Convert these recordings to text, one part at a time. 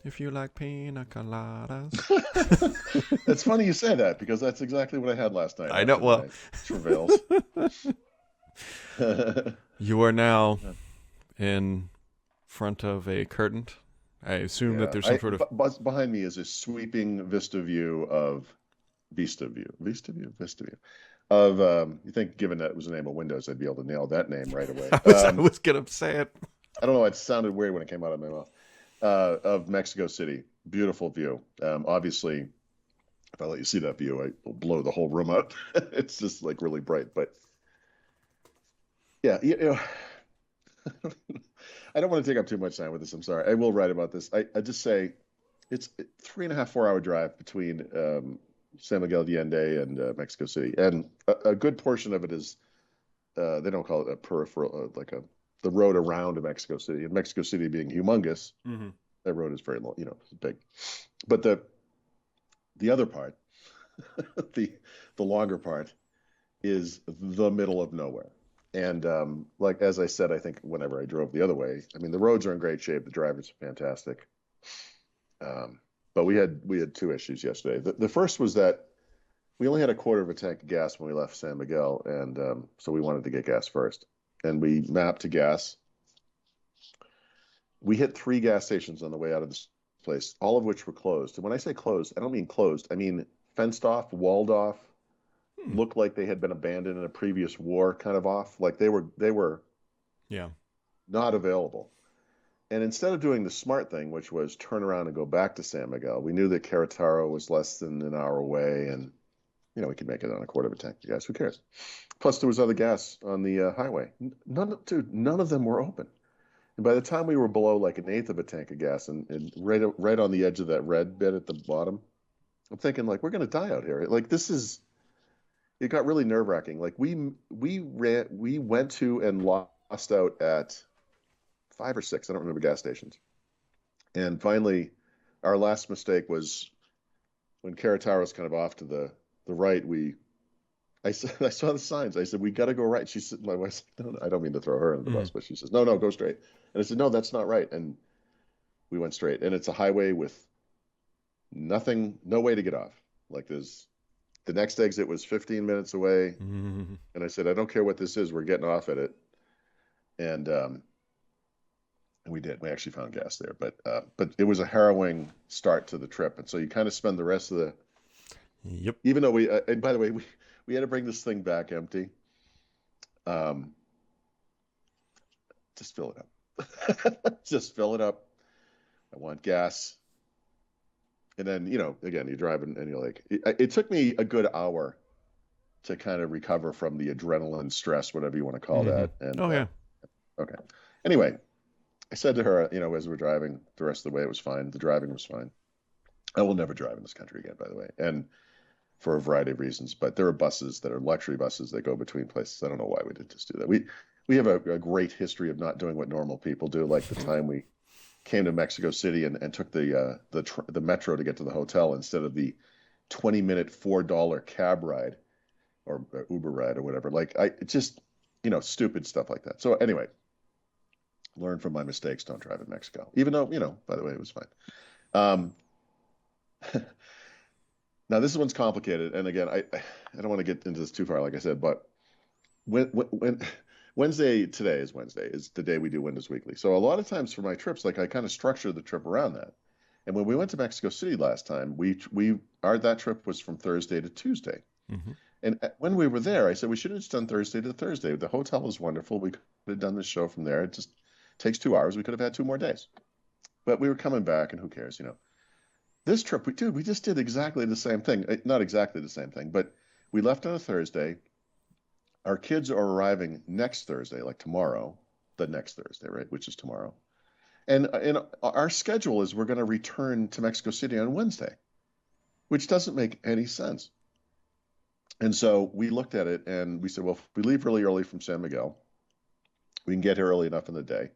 If you like pina coladas. It's funny you say that because that's exactly what I had last night I know. after Well, my travails. you are now in front of a curtain. I assume that Yeah, there's some sort of. behind me is a sweeping vista view of you think given that it was the name of Windows, I'd be able to nail that name right away. I was gonna say it. I don't know, it sounded weird when it came out of my mouth. Of Mexico City, beautiful view. Obviously, if I let you see that view, I will blow the whole room up. It's just like really bright, but yeah, I don't want to take up too much time with this. I'm sorry. I will write about this. I just say it's 3.5, 4 hour drive between San Miguel de Allende and Mexico City, and a good portion of it is they don't call it a peripheral, like the road around Mexico City. And Mexico City being humongous, Mm-hmm. that road is very long, big. But the other part, the the longer part, is the middle of nowhere. And like as I said, I think whenever I drove the other way, I mean the roads are in great shape, the drivers are fantastic. But we had two issues yesterday. The first was that we only had a quarter of a tank of gas when we left San Miguel, and so we wanted to get gas first. And we mapped to gas. We hit three gas stations on the way out of this place, all of which were closed. And when I say closed, I don't mean closed. I mean fenced off, walled off, Hmm. looked like they had been abandoned in a previous war, kind of off, like they were Yeah. not available. And instead of doing the smart thing, which was turn around and go back to San Miguel, we knew that Querétaro was less than an hour away, and we could make it on a quarter of a tank of gas. Who cares? Plus, there was other gas on the highway. None of them were open. And by the time we were below like an eighth of a tank of gas, and right on the edge of that red bit at the bottom, I'm thinking like we're gonna die out here. Like this is it got really nerve wracking. Like we went to and lost out at five or six, I don't remember, gas stations. And finally, our last mistake was when Querétaro was kind of off to the right. I said I saw the signs. I said we got to go right. She said, my wife said, no, no, I don't mean to throw her under the Mm-hmm. bus, but she says no, no, go straight. And I said no, that's not right. And we went straight. And it's a highway with nothing, no way to get off. Like there's the next exit was 15 minutes away. Mm-hmm. And I said, I don't care what this is, we're getting off at it. And we did. We actually found gas there, but it was a harrowing start to the trip, and so you kind of spend the rest of the. Yep. Even though and by the way, we had to bring this thing back empty. Um, just fill it up. Just fill it up. I want gas. And then again, you're driving, and you're like, it took me a good hour to kind of recover from the adrenaline stress, whatever you want to call Mm-hmm. that. And Oh yeah. okay. Anyway, I said to her, as we're driving the rest of the way, it was fine. The driving was fine. I will never drive in this country again, by the way, and for a variety of reasons. But there are buses that are luxury buses that go between places. I don't know why we didn't just do that. We have a great history of not doing what normal people do, like the time we came to Mexico City and took the metro to get to the hotel instead of the 20-minute $4 cab ride or Uber ride or whatever. Like I just stupid stuff like that. So anyway, learn from my mistakes. Don't drive in Mexico, even though by the way, it was fine. Um, Now this one's complicated, and again, I don't want to get into this too far, like I said, but when today is Wednesday is the day we do Windows Weekly. So a lot of times for my trips, like I kind of structure the trip around that. And when we went to Mexico City last time, our that trip was from Thursday to Tuesday. Mm-hmm. And when we were there, I said we should have just done Thursday to Thursday. The hotel is wonderful. We could have done the show from there. It just takes 2 hours. We could have had 2 more days. But we were coming back, and who cares? This trip, we just did exactly the same thing. Not exactly the same thing, but we left on a Thursday. Our kids are arriving next Thursday, like tomorrow, the next Thursday, right, which is tomorrow. And our schedule is we're going to return to Mexico City on Wednesday, which doesn't make any sense. And so we looked at it and we said, well, if we leave really early from San Miguel, we can get here early enough in the day.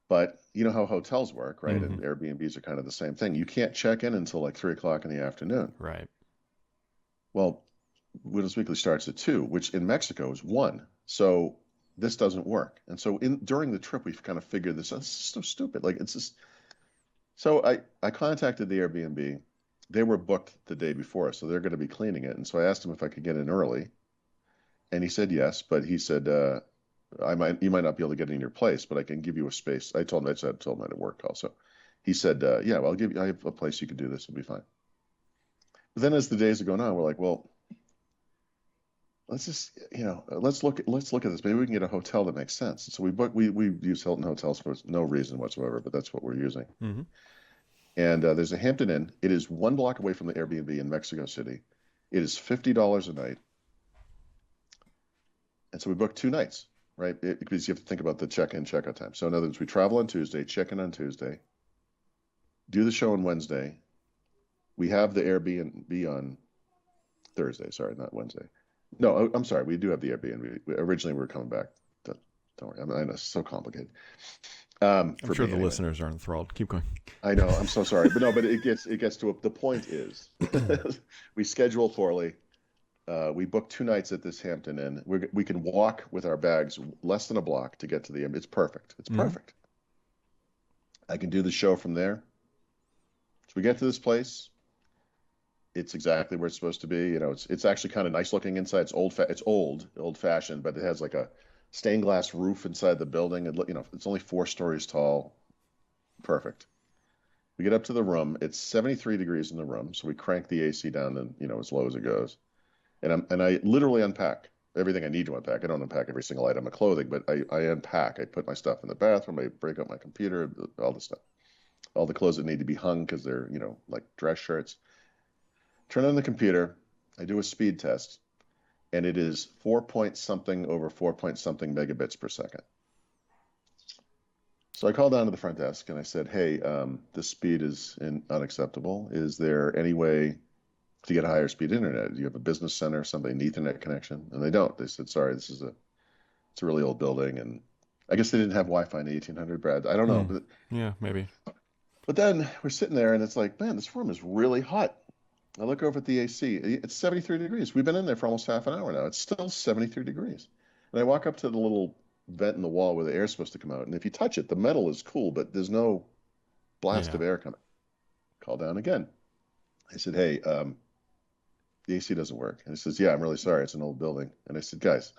But you know how hotels work, right? Mm-hmm. And Airbnbs are kind of the same thing. You can't check in until like 3 o'clock in the afternoon. Right. Well, Windows Weekly starts at 2, which in Mexico is 1. So this doesn't work. And so during the trip, we've kind of figured this out. This is so stupid. Like it's just So I contacted the Airbnb. They were booked the day before, so they're going to be cleaning it. And so I asked him if I could get in early, and he said yes, but he said you might not be able to get in your place, but I can give you a space. I told him I had a work call. So he said, yeah, well, I have a place you can do this. It'll be fine. But then as the days are going on, we're like, well, let's just, let's look at this. Maybe we can get a hotel that makes sense. So we use Hilton hotels for no reason whatsoever, but that's what we're using. Mm-hmm. And there's a Hampton Inn. It is 1 block away from the Airbnb in Mexico City. It is $50 a night. And so we booked 2 nights, right? Because you have to think about the check-in, check-out time. So in other words, we travel on Tuesday, check in on Tuesday, do the show on Wednesday. We have the Airbnb on Thursday. Sorry, not Wednesday. No, I'm sorry. We do have the Airbnb. Originally, we were coming back. Don't worry. I know it's so complicated. I'm sure the listeners are enthralled. Keep going. I know. I'm so sorry, but no. But it gets to the point is, we schedule poorly. We booked 2 nights at this Hampton Inn. We can walk with our bags less than a block to get to the. It's perfect. It's perfect. I can do the show from there. So we get to this place. It's exactly where it's supposed to be. It's actually kind of nice looking inside. It's old fashioned, but it has like a stained glass roof inside the building. And it's only 4 stories tall. Perfect. We get up to the room. It's 73 degrees in the room, so we crank the AC down and as low as it goes. And I literally unpack everything I need to unpack. I don't unpack every single item of clothing, but I unpack. I put my stuff in the bathroom. I break up my computer, all the stuff, all the clothes that need to be hung because they're like dress shirts. Turn on the computer. I do a speed test, and it is 4 point something over 4 point something megabits per second. So I called down to the front desk and I said, "Hey, this speed is unacceptable. Is there any way to get a higher speed internet? Do you have a business center, somebody, an Ethernet connection?" And they don't. They said, "Sorry, it's a really old building, and I guess they didn't have Wi-Fi in the 1800, Brad. I don't know." But, yeah, maybe. But then we're sitting there, and it's like, man, this room is really hot. I look over at the AC. It's 73 degrees. We've been in there for almost half an hour now. It's still 73 degrees. And I walk up to the little vent in the wall where the air's supposed to come out. And if you touch it, the metal is cool, but there's no blast of air coming. Call down again. I said, "Hey, the AC doesn't work." And he says, "Yeah, I'm really sorry. It's an old building." And I said, "Guys."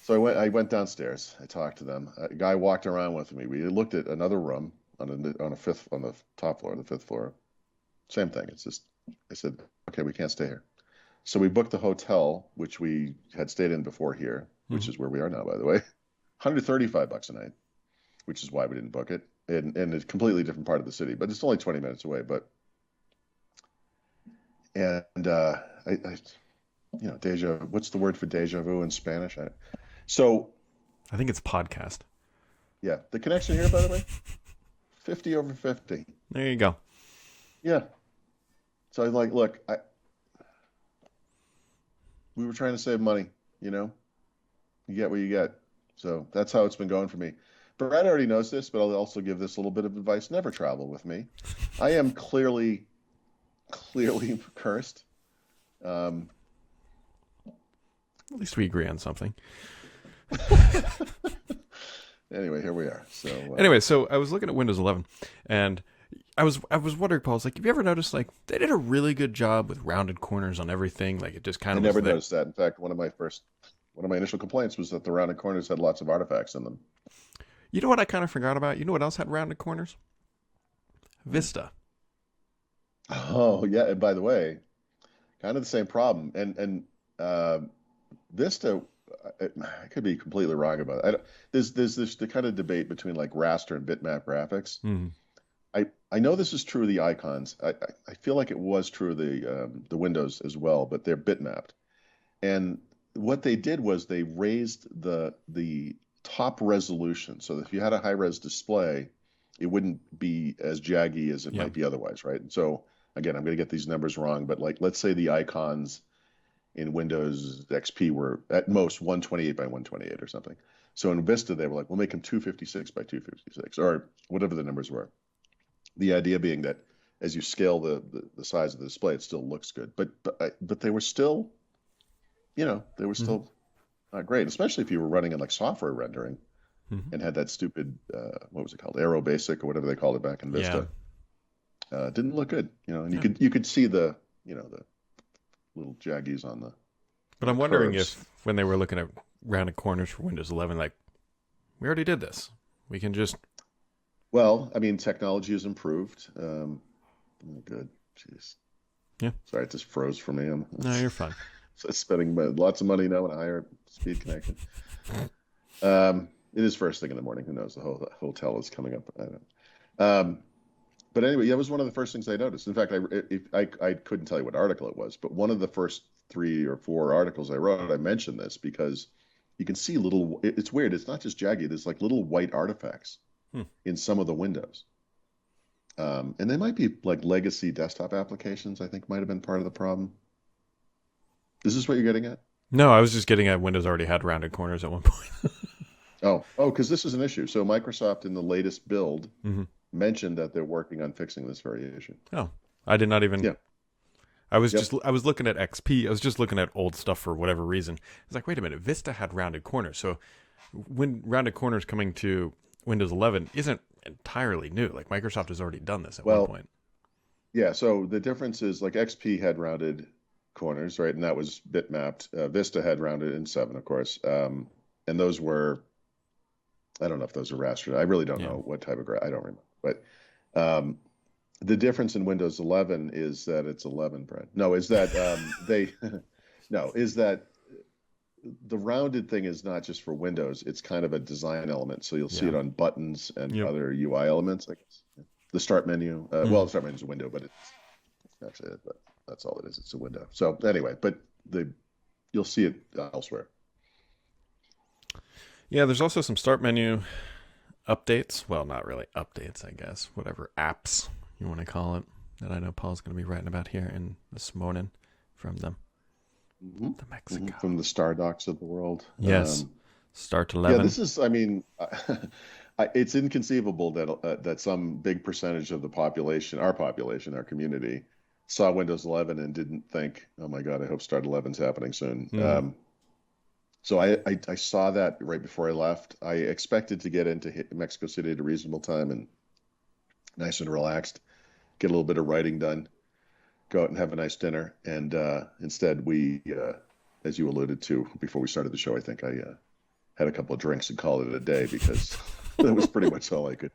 So I went downstairs. I talked to them. A guy walked around with me. We looked at another room on the top floor, the 5th floor. Same thing. It's just, I said, "Okay, we can't stay here." So we booked the hotel, which we had stayed in before here, which is where we are now, by the way. $135 a night, which is why we didn't book it. And it's a completely different part of the city, but it's only 20 minutes away. What's the word for deja vu in Spanish? I think it's podcast. Yeah. The connection here, by the way, 50 over 50. There you go. Yeah. So I was like, look, we were trying to save money, you get what you get. So that's how it's been going for me. Brad already knows this, but I'll also give this little bit of advice. Never travel with me. I am clearly cursed. At least we agree on something. Anyway, here we are. So I was looking at Windows 11, and I was wondering, Paul, have you ever noticed they did a really good job with rounded corners on everything? It just kind of. I never noticed that. In fact, one of my initial complaints was that the rounded corners had lots of artifacts in them. You know what I kind of forgot about? You know what else had rounded corners? Vista. Oh yeah, and by the way, kind of the same problem. And Vista, I could be completely wrong about it. There's the kind of debate between raster and bitmap graphics. Mm-hmm. I know this is true of the icons. I feel like it was true of the Windows as well, but they're bitmapped. And what they did was they raised the top resolution so that if you had a high res display, it wouldn't be as jaggy as it might be otherwise, right? And so again, I'm going to get these numbers wrong, but let's say the icons in Windows XP were at most 128 by 128 or something. So in Vista, they were like, we'll make them 256 by 256 or whatever the numbers were. The idea being that as you scale the size of the display, it still looks good. But they were still, still not great, especially if you were running in software rendering. Mhm. and had that stupid what was it called, Aero Basic or whatever they called it back in Yeah. Vista. Didn't look good, and Yeah. you could see the little jaggies on But I'm the wondering curves. if when they were looking at rounded corners for Windows 11, like, we already did this. We can just. Well, I mean, technology has improved. Oh, good. Jeez. Yeah. Sorry, it just froze for me. I'm No, you're fine. spending lots of money now on a higher speed connection. It is first thing in the morning. Who knows? The whole hotel is coming up. I don't know. But anyway, yeah, it was one of the first things I noticed. In fact, I couldn't tell you what article it was, but one of the first 3 or 4 articles I wrote, I mentioned this because you can see little. It's weird. It's not just jaggy. There's like little white artifacts Hmm. in some of the windows. And they might be like legacy desktop applications, I think might have been part of the problem. Is this what you're getting at? No, I was just getting at Windows already had rounded corners at one point. Because this is an issue. So Microsoft in the latest build Hmm. mentioned that they're working on fixing this very issue. Oh, I did not even. Yeah. I was Yep. I was looking at XP. I was just looking at old stuff for whatever reason. I was like, wait a minute, Vista had rounded corners. So when rounded corners coming to Windows 11 isn't entirely new. Like Microsoft has already done this at one Well, point. yeah. So the difference is like XP had rounded corners, right? And that was bitmapped. Vista had rounded in 7, of course. And those were, I don't know if those are rastered. I really don't Yeah. know what type of, I don't remember. But um, the difference in Windows 11 is that it's 11, Brad. No, is that they, no, is that the rounded thing is not just for Windows. It's kind of a design element. So you'll see Yeah. it on buttons and Yep. other UI elements, I guess. The start menu. Well, the start menu is a window, but it's actually but that's all it is. It's a window. So anyway, but you'll see it elsewhere. Yeah, there's also some start menu updates. Well, not really updates, I guess. Whatever apps you want to call it. That I know Paul's going to be writing about here in this morning from the Mexico. From the Star Docs of the world. Yes. Start Yeah, 11. this is. I mean, it's inconceivable that some big percentage of the population, our community, saw Windows 11 and didn't think, "Oh my God, I hope Start 11's happening soon." Mhm. So I saw that right before I left. I expected to get into Mexico City at a reasonable time and nice and relaxed, get a little bit of writing done, go out and have a nice dinner, and instead we, as you alluded to before we started the show, I think I had a couple of drinks and called it a day because that was pretty much all I could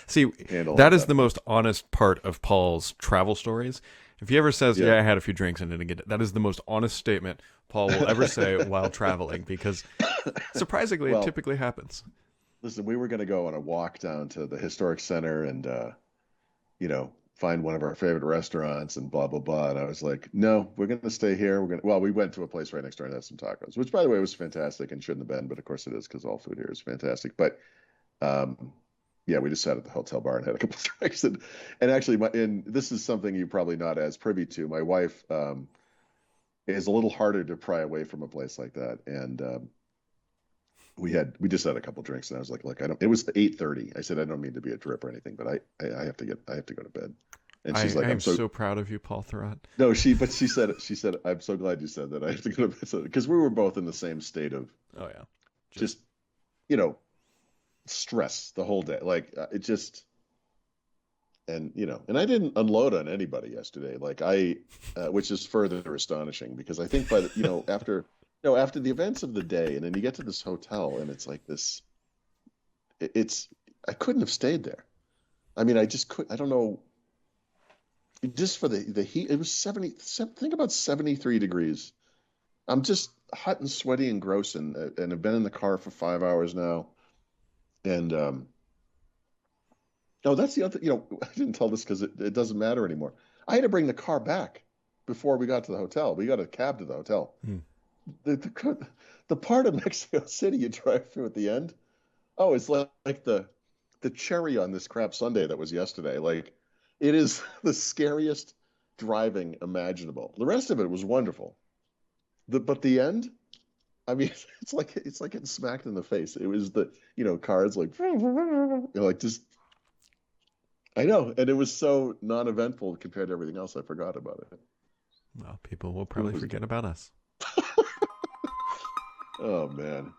See, handle. that is the most honest part of Paul's travel stories. If he ever says, Yeah. I had a few drinks and didn't get it, that is the most honest statement Paul will ever say while traveling because surprisingly, Well, it typically happens. Listen, we were going to go on a walk down to the historic center and, find one of our favorite restaurants and blah, blah, blah. And I was like, no, we're going to stay here. We went to a place right next door and had some tacos, which by the way was fantastic and shouldn't have been, but of course it is because all food here is fantastic. But, yeah, we just sat at the hotel bar and had a couple of drinks. And actually, and this is something you're probably not as privy to. My wife is a little harder to pry away from a place like that. And we just had a couple of drinks, and I was like, look, I don't. It was 8:30. I said, I don't mean to be a drip or anything, but I have to go to bed. And she's like, I am I'm so, so proud of you, Paul Thurrott. no, she said, I'm so glad you said that. I have to go to bed because we were both in the same state of Oh, yeah. just stress the whole day. Like it just, and and I didn't unload on anybody yesterday. Like which is further astonishing because I think by the, after the events of the day, and then you get to this hotel and it's like this, I couldn't have stayed there. I mean, I just could. I don't know. Just for the heat, it was 70. Think about 73 degrees. I'm just hot and sweaty and gross, and have been in the car for 5 hours now. And that's the other. I didn't tell this because it doesn't matter anymore. I had to bring the car back before we got to the hotel. We got a cab to the hotel. Hmm. The part of Mexico City you drive through at the end. Oh, it's like the cherry on this crap sundae that was yesterday. Like it is the scariest driving imaginable. The rest of it was wonderful. But the end, I mean, it's like getting smacked in the face. It was the cars like just. I know, and it was so non-eventful compared to everything else. I forgot about it. Well, people will probably forget about us. Oh man.